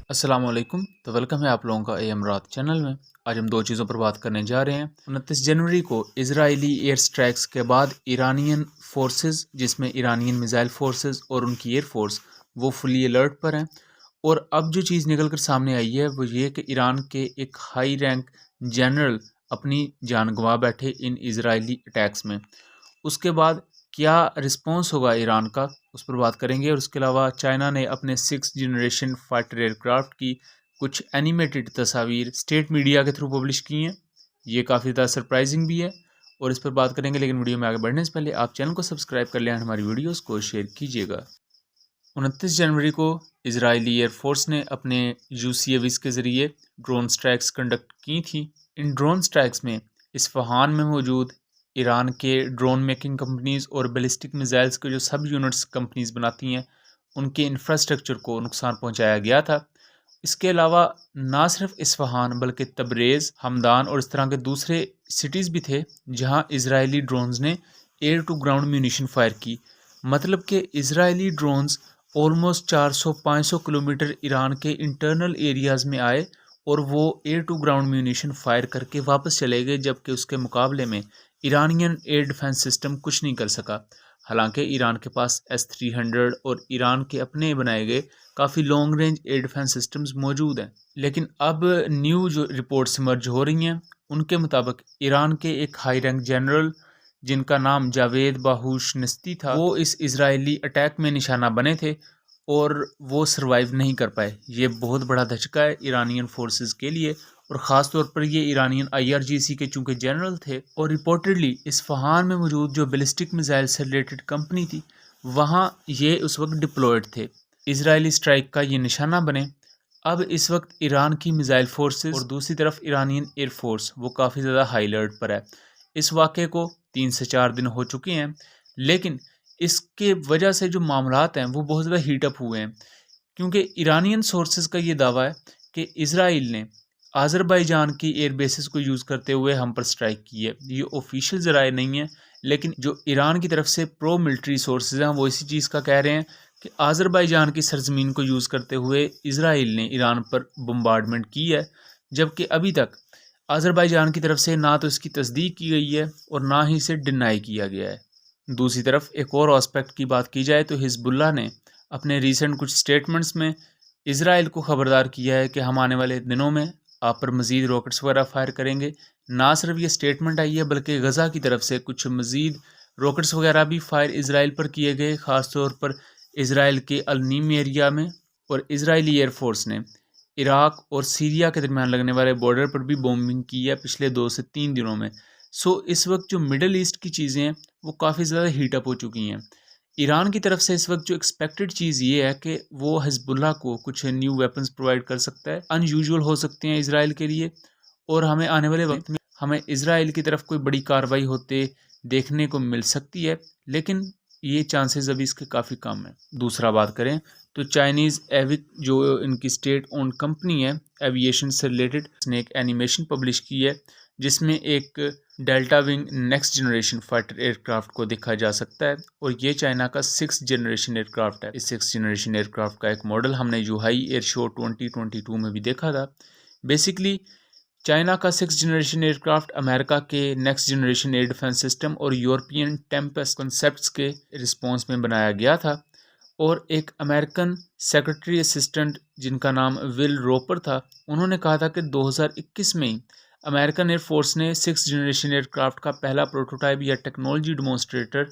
अस्सलाम वालेकुम। तो वेलकम है आप लोगों का एम रात चैनल में। आज हम दो चीज़ों पर बात करने जा रहे हैं। 29 जनवरी को इजरायली एयर स्ट्राइक्स के बाद ईरानियन फोर्सेस, जिसमें ईरानियन मिसाइल फोर्सेस और उनकी एयर फोर्स, वो फुली अलर्ट पर हैं। और अब जो चीज़ निकल कर सामने आई है वो ये कि ईरान के एक हाई रैंक जनरल अपनी जान गंवा बैठे इन इजरायली अटैक्स में। उसके बाद क्या रिस्पॉन्स होगा ईरान का, उस पर बात करेंगे। और उसके अलावा चाइना ने अपने 6th जनरेशन फाइटर एयरक्राफ्ट की कुछ एनिमेटेड तस्वीर स्टेट मीडिया के थ्रू पब्लिश की हैं। ये काफ़ी ज़्यादा सरप्राइजिंग भी है और इस पर बात करेंगे। लेकिन वीडियो में आगे बढ़ने से पहले आप चैनल को सब्सक्राइब कर लें और हमारी वीडियोज़ को शेयर कीजिएगा। 29 जनवरी को इजरायली एयरफोर्स ने अपने UCAVs के ज़रिए ड्रोन स्ट्राइक्स कंडक्ट की थी। इन ड्रोन स्ट्राइक्स में इस्फहान में मौजूद ईरान के ड्रोन मेकिंग कंपनीज़ और बैलिस्टिक मिसाइल्स के जो सब यूनिट्स कंपनीज़ बनाती हैं, उनके इंफ्रास्ट्रक्चर को नुकसान पहुंचाया गया था। इसके अलावा ना सिर्फ इस्फहान बल्कि तबरेज़, हमदान और इस तरह के दूसरे सिटीज़ भी थे जहां इजरायली ड्रोन्स ने air to ground munition fire की। मतलब कि Israeli drones almost 400-500 kilometre Iran के इंटरनल एरियाज़ में आए और वो air to ground munition fire करके वापस चले गए, जबकि उसके मुकाबले में ईरानियन एयर डिफेंस सिस्टम कुछ नहीं कर सका। हालांकि ईरान के पास S-300 और ईरान के अपने बनाए गए काफ़ी long range air defence systems मौजूद हैं। लेकिन अब न्यू जो रिपोर्ट्स इमर्ज हो रही हैं, उनके मुताबिक ईरान के एक हाई रैंक जनरल जिनका नाम जावेद बाहूश नस्ती था, वो इस इजरायली अटैक में निशाना बने थे और वो सरवाइव नहीं कर पाए। ये बहुत बड़ा धचका है ईरानियन फोर्सेस के लिए और ख़ास तौर पर ये ईरानियन IRGC के चूँकि जनरल थे और रिपोर्टेडली इस्फहान में मौजूद जो बैलिस्टिक मिसाइल से रिलेटेड कंपनी थी, वहाँ ये उस वक्त डिप्लॉयड थे। इजरायली स्ट्राइक का ये निशाना बने। अब इस वक्त ईरान की मिसाइल फोर्सेस और दूसरी तरफ ईरानियन एयर फोर्स वो काफ़ी ज़्यादा हाई अलर्ट पर है। इस वाक़े को 3 से 4 दिन हो चुके हैं, लेकिन इसके वजह से जो मामलात हैं वो बहुत ज़्यादा हीट अप हुए हैं, क्योंकि ईरानियन सोर्सेज का ये दावा है कि इजराइल ने आज़रबाईजान की एयर बेसिस को यूज़ करते हुए हम पर स्ट्राइक की है। ये ऑफिशियल ज़राए नहीं है, लेकिन जो ईरान की तरफ से प्रो मिलिट्री सोर्सेज हैं वो इसी चीज़ का कह रहे हैं कि आज़रबाईजान की सरजमीन को यूज़ करते हुए इजराइल ने ईरान पर बम्बार्डमेंट की है, जबकि अभी तक आज़रबाईजान की तरफ से ना तो इसकी तस्दीक की गई है और ना ही इसे डिनाई किया गया है। दूसरी तरफ एक और एस्पेक्ट की बात की जाए तो हिजबुल्लाह ने अपने रीसेंट कुछ स्टेटमेंट्स में इसराइल को ख़बरदार किया है कि हम आने वाले दिनों में आप पर मज़ीद रॉकेट्स वगैरह फायर करेंगे। ना सिर्फ ये स्टेटमेंट आई है बल्कि गज़ा की तरफ से कुछ मज़ीद रॉकेट्स वगैरह भी फायर इसराइल पर किए गए, ख़ास तौर पर इसराइल के अलनीम एरिया में। और इसराइली एयरफोर्स ने इराक और सीरिया के दरमियान लगने वाले बॉर्डर पर भी बॉम्बिंग की है पिछले 2 से 3 दिनों में। सो इस वक्त जो मिडल ईस्ट की चीज़ें हैं वो काफ़ी ज़्यादा हीटअप हो चुकी हैं। ईरान की तरफ से इस वक्त जो एक्सपेक्टेड चीज़ ये है कि वो हिजबुल्लाह को कुछ न्यू वेपन्स प्रोवाइड कर सकता है, अनयूजुअल हो सकते हैं इसराइल के लिए। और हमें आने वाले वक्त में हमें इसराइल की तरफ कोई बड़ी कार्रवाई होते देखने को मिल सकती है, लेकिन ये चांसेस अभी इसके काफ़ी कम है। दूसरा बात करें तो चाइनीज़ एविक जो इनकी स्टेट ओन कंपनी है एविएशन से रिलेटेड, उसने एक एनिमेशन पब्लिश की है जिसमें एक delta wing next generation fighter aircraft को देखा जा सकता है। और ये चाइना का 6th जनरेशन एयरक्राफ्ट है। इस 6th जनरेशन एयरक्राफ्ट का एक मॉडल हमने यूहाई एयर शो 2022 में भी देखा था। बेसिकली चाइना का 6th जनरेशन एयरक्राफ्ट अमेरिका के next generation air defence system और यूरोपियन टेम्पेस्ट कॉन्सेप्ट्स के रिस्पॉन्स में बनाया गया था। और एक अमेरिकन सेक्रेटरी असिस्टेंट जिनका नाम विल रोपर था, उन्होंने कहा था कि 2021 में ही अमेरिकन एयरफोर्स ने 6th जनरेशन एयरक्राफ्ट का पहला प्रोटोटाइप या टेक्नोलॉजी डिमॉन्स्ट्रेटर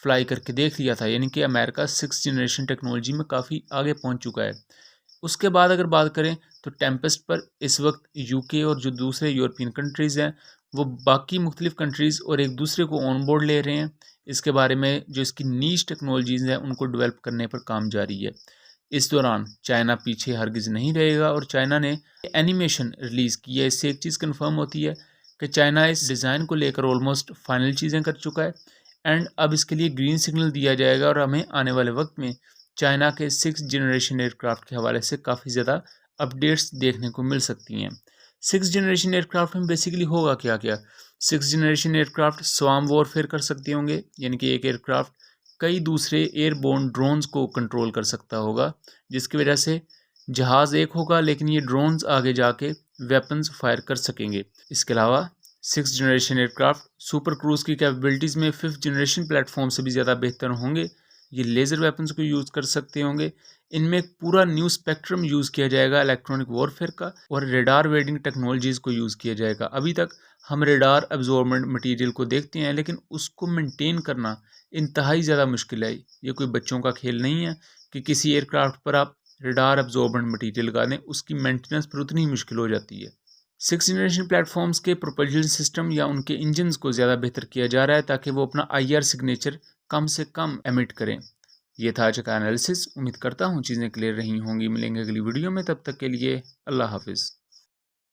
फ्लाई करके देख लिया था। यानी कि अमेरिका 6th जनरेशन टेक्नोलॉजी में काफ़ी आगे पहुंच चुका है। उसके बाद अगर बात करें तो टेम्पेस्ट पर इस वक्त UK और जो दूसरे यूरोपियन कंट्रीज़ हैं वो बाकी मुख्तलिफ कंट्रीज़ और एक दूसरे को ऑन बोर्ड ले रहे हैं। इसके बारे में जो इसकी नीश टेक्नोलॉजीज़ हैं उनको डेवलप करने पर काम जारी है। इस दौरान चाइना पीछे हरगिज़ नहीं रहेगा और चाइना ने एनिमेशन रिलीज़ की है। इससे एक चीज़ कन्फर्म होती है कि चाइना इस डिज़ाइन को लेकर ऑलमोस्ट फाइनल चीज़ें कर चुका है एंड अब इसके लिए ग्रीन सिग्नल दिया जाएगा और हमें आने वाले वक्त में चाइना के 6th जनरेशन एयरक्राफ्ट के हवाले से काफ़ी ज़्यादा अपडेट्स देखने को मिल सकती हैं। 6th जनरेशन एयरक्राफ्ट में बेसिकली होगा क्या क्या। 6th generation aircraft swarm warfare कर सकते होंगे, यानी कि एक एयरक्राफ्ट कई दूसरे एयरबोर्न ड्रोन्स को कंट्रोल कर सकता होगा, जिसकी वजह से जहाज़ एक होगा लेकिन ये ड्रोन्स आगे जाके वेपन्स फायर कर सकेंगे। इसके अलावा 6th generation aircraft super cruise की कैपेबिलिटीज़ में 5th जनरेशन प्लेटफॉर्म से भी ज़्यादा बेहतर होंगे। ये लेज़र वेपन्स को यूज़ कर सकते होंगे। इनमें एक पूरा न्यू स्पेक्ट्रम यूज़ किया जाएगा इलेक्ट्रॉनिक वॉरफेयर का, और रेडार वेडिंग टेक्नोलॉजीज़ को यूज़ किया जाएगा। अभी तक हम रेडार एब्जॉर्बेंट मटेरियल को देखते हैं, लेकिन उसको मेंटेन करना इंतहाई ज़्यादा मुश्किल है। ये कोई बच्चों का खेल नहीं है कि किसी एयरक्राफ्ट पर आप रेडार एब्जॉर्बेंट मटेरियल लगा दें, उसकी मेंटेनेंस पर उतनी मुश्किल हो जाती है। 6th जनरेशन प्लेटफॉर्म्स के प्रोपल्शन सिस्टम या उनके इंजन्स को ज़्यादा बेहतर किया जा रहा है ताकि वो अपना IR सिग्नेचर कम से कम एमिट करें। ये था आज का एनालिसिस। उम्मीद करता हूँ चीज़ें क्लियर रही होंगी। मिलेंगे अगली वीडियो में, तब तक के लिए अल्लाह हाफिज़।